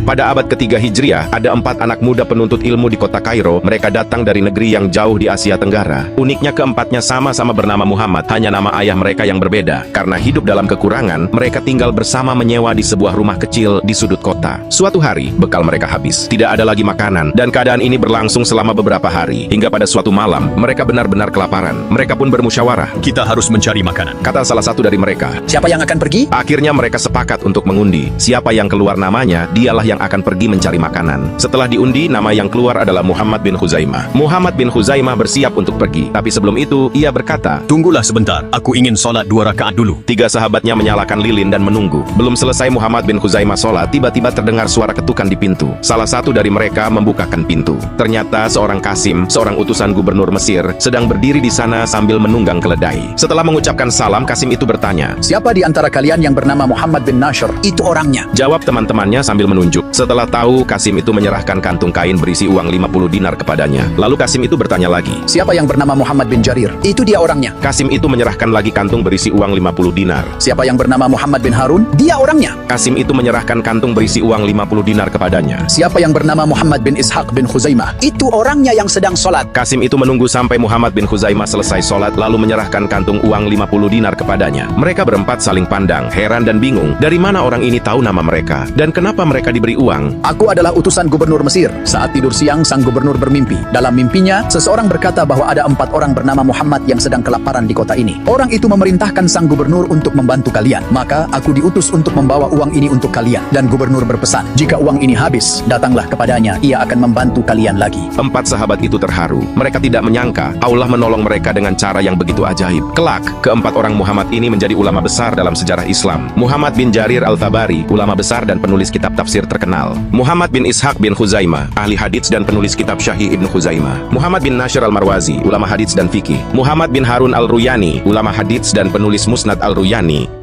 Pada abad ketiga Hijriah, ada 4 anak muda penuntut ilmu di kota Kairo. Mereka datang dari negeri yang jauh di Asia Tenggara. Uniknya keempatnya sama-sama bernama Muhammad, hanya nama ayah mereka yang berbeda. Karena hidup dalam kekurangan, mereka tinggal bersama menyewa di sebuah rumah kecil di sudut kota. Suatu hari, bekal mereka habis. Tidak ada lagi makanan, dan keadaan ini berlangsung selama beberapa hari. Hingga pada suatu malam, mereka benar-benar kelaparan. Mereka pun bermusyawarah. Kita harus mencari makanan. Kata salah satu dari mereka. Siapa yang akan pergi? Akhirnya mereka sepakat untuk mengundi. Siapa yang keluar namanya, dialah yang akan pergi mencari makanan. Setelah diundi, nama yang keluar adalah Muhammad bin Khuzaimah. Muhammad bin Khuzaimah bersiap untuk pergi. Tapi sebelum itu, ia berkata, Tunggulah sebentar, aku ingin sholat 2 rakaat dulu. 3 sahabatnya menyalakan lilin dan menunggu. Belum selesai Muhammad bin Khuzaimah sholat, tiba-tiba terdengar suara ketukan di pintu. Salah satu dari mereka membukakan pintu. Ternyata seorang Qasim, seorang utusan gubernur Mesir, sedang berdiri di sana sambil menunggang keledai. Setelah mengucapkan salam, Qasim itu bertanya, Siapa di antara kalian yang bernama Muhammad bin Nashr? Itu orangnya. Jawab teman-temannya sambil menunjuk. Setelah tahu, Qasim itu menyerahkan kantung kain berisi uang 50 dinar kepadanya. Lalu Qasim itu bertanya lagi. Siapa yang bernama Muhammad bin Jarir? Itu dia orangnya. Qasim itu menyerahkan lagi kantung berisi uang 50 dinar. Siapa yang bernama Muhammad bin Harun? Dia orangnya. Qasim itu menyerahkan kantung berisi uang 50 dinar kepadanya. Siapa yang bernama Muhammad bin Ishaq bin Khuzaimah? Itu orangnya yang sedang sholat. Qasim itu menunggu sampai Muhammad bin Khuzaimah selesai sholat lalu menyerahkan kantung uang 50 dinar kepadanya. Mereka berempat saling pandang, heran dan bingung. Dari mana orang ini tahu nama mereka? Dan kenapa mereka diberi uang? Aku adalah utusan gubernur Mesir. Saat tidur siang, sang gubernur bermimpi. Dalam mimpinya, seseorang berkata bahwa ada 4 orang bernama Muhammad yang sedang kelaparan di kota ini. Orang itu memerintahkan sang gubernur untuk membantu kalian. Maka aku diutus untuk membawa uang ini untuk kalian. Dan gubernur berpesan, jika uang ini habis, datanglah kepadanya. Ia akan membantu kalian lagi. 4 sahabat itu terharu. Mereka tidak menyangka Allah menolong mereka dengan cara yang begitu ajaib. Kelak, keempat orang Muhammad ini menjadi ulama besar dalam sejarah Islam. Muhammad bin Jarir al-Tabari, ulama besar dan penulis kitab tafsir terkenal. Muhammad bin Ishaq bin Khuzaimah, ahli hadits dan penulis kitab Syahih Ibnu Khuzaimah. Muhammad bin Nashr al-Marwazi, ulama hadits dan fikih. Muhammad bin Harun al-Ruyani, ulama hadits dan penulis Musnad al-Ruyani.